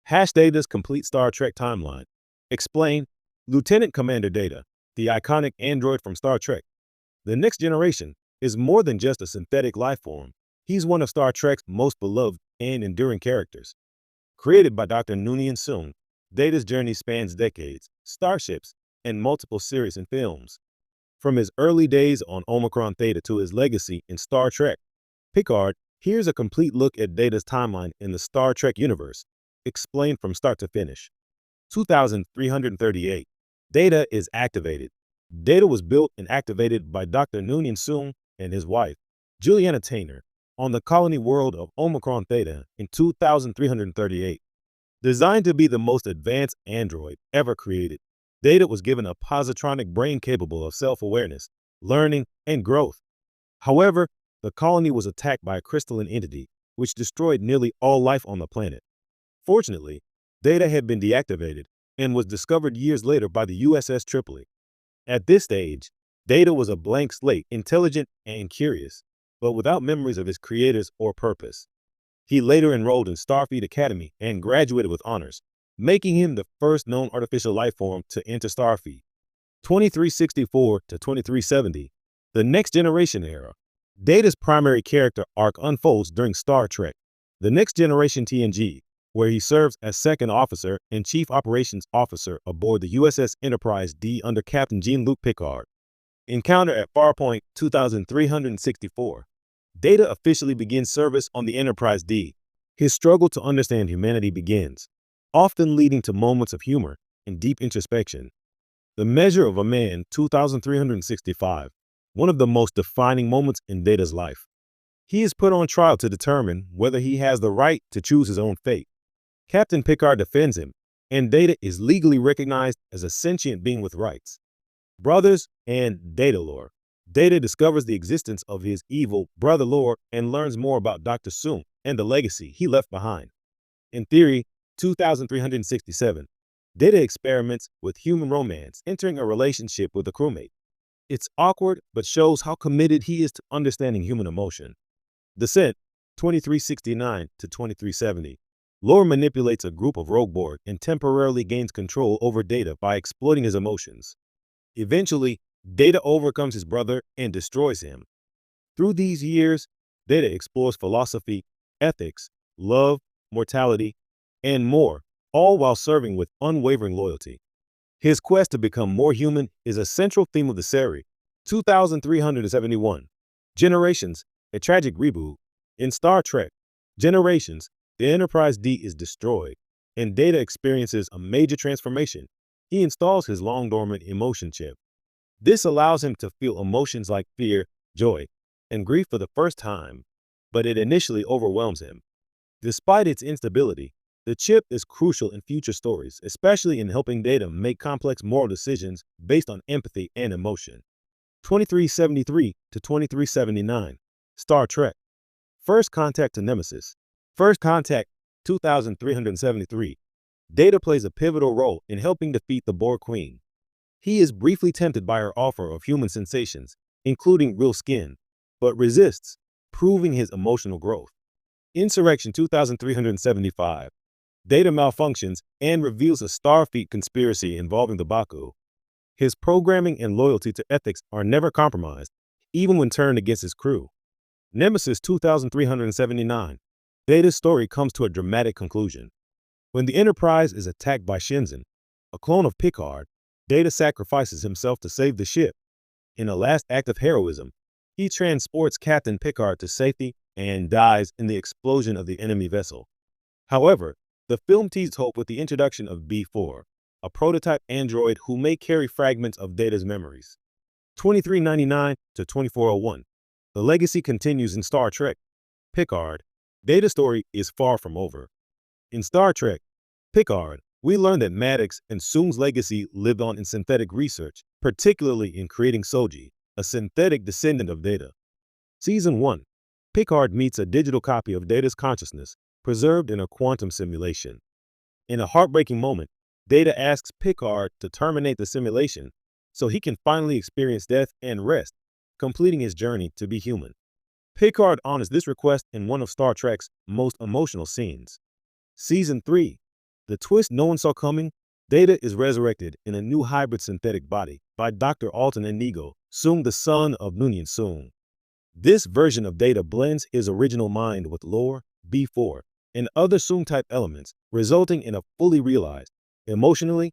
Hash Data's complete Star Trek timeline. Explain Lieutenant Commander Data, the iconic android from Star Trek. The Next Generation is more than just a synthetic life form. He's one of Star Trek's most beloved and enduring characters. Created by Dr. Noonien Soong, Data's journey spans decades, starships, and multiple series and films. From his early days on Omicron Theta to his legacy in Star Trek Picard, here's a complete look at Data's timeline in the Star Trek universe, explained from start to finish. 2338. Data is activated. Data was built and activated by Dr. Noonien Soong and his wife, Juliana Taylor, on the colony world of Omicron Theta in 2338. Designed to be the most advanced android ever created, Data was given a positronic brain capable of self-awareness, learning, and growth. However, the colony was attacked by a crystalline entity, which destroyed nearly all life on the planet. Fortunately, Data had been deactivated and was discovered years later by the USS Tripoli. At this stage, Data was a blank slate, intelligent and curious, but without memories of his creators or purpose. He later enrolled in Starfleet Academy and graduated with honors, making him the first known artificial life form to enter Starfleet. 2364 to 2370, the Next Generation era. Data's primary character arc unfolds during Star Trek, The Next Generation TNG, where he serves as second officer and chief operations officer aboard the USS Enterprise D under Captain Jean-Luc Picard. Encounter at Farpoint 2364. Data officially begins service on the Enterprise D. His struggle to understand humanity begins, often leading to moments of humor and deep introspection. The Measure of a Man 2365. One of the most defining moments in Data's life. He is put on trial to determine whether he has the right to choose his own fate. Captain Picard defends him, and Data is legally recognized as a sentient being with rights. Brothers and Data lore. Data discovers the existence of his evil brother lore and learns more about Dr. Soong and the legacy he left behind. In theory, 2367. Data experiments with human romance, entering a relationship with a crewmate. It's awkward, but shows how committed he is to understanding human emotion. Descent, 2369 to 2370. Lore manipulates a group of rogue Borg and temporarily gains control over Data by exploiting his emotions. Eventually, Data overcomes his brother and destroys him. Through these years, Data explores philosophy, ethics, love, mortality, and more, all while serving with unwavering loyalty. His quest to become more human is a central theme of the series. 2371. Generations, a tragic reboot. In Star Trek Generations, the Enterprise D is destroyed, and Data experiences a major transformation. He installs his long-dormant emotion chip. This allows him to feel emotions like fear, joy, and grief for the first time, but it initially overwhelms him. Despite its instability, the chip is crucial in future stories, especially in helping Data make complex moral decisions based on empathy and emotion. 2373 to 2379. Star Trek First Contact to Nemesis. First Contact 2373. Data plays a pivotal role in helping defeat the Borg Queen. He is briefly tempted by her offer of human sensations, including real skin, but resists, proving his emotional growth. Insurrection 2375. Data malfunctions and reveals a Starfleet conspiracy involving the Baku. His programming and loyalty to ethics are never compromised, even when turned against his crew. Nemesis 2379. Data's story comes to a dramatic conclusion. When the Enterprise is attacked by Shenzhen, a clone of Picard, Data sacrifices himself to save the ship. In a last act of heroism, he transports Captain Picard to safety and dies in the explosion of the enemy vessel. However, the film teased hope with the introduction of B4, a prototype android who may carry fragments of Data's memories. 2399 to 2401. The legacy continues in Star Trek Picard. Data's story is far from over. In Star Trek Picard, we learn that Maddox and Soong's legacy lived on in synthetic research, particularly in creating Soji, a synthetic descendant of Data. Season 1. Picard meets a digital copy of Data's consciousness, preserved in a quantum simulation. In a heartbreaking moment, Data asks Picard to terminate the simulation so he can finally experience death and rest, completing his journey to be human. Picard honors this request in one of Star Trek's most emotional scenes. Season 3. The twist no one saw coming, Data is resurrected in a new hybrid synthetic body by Dr. Alton Inigo, Soong, the son of Noonien Soong. This version of Data blends his original mind with lore, B4, and other Soong-type elements, resulting in a fully realized, emotionally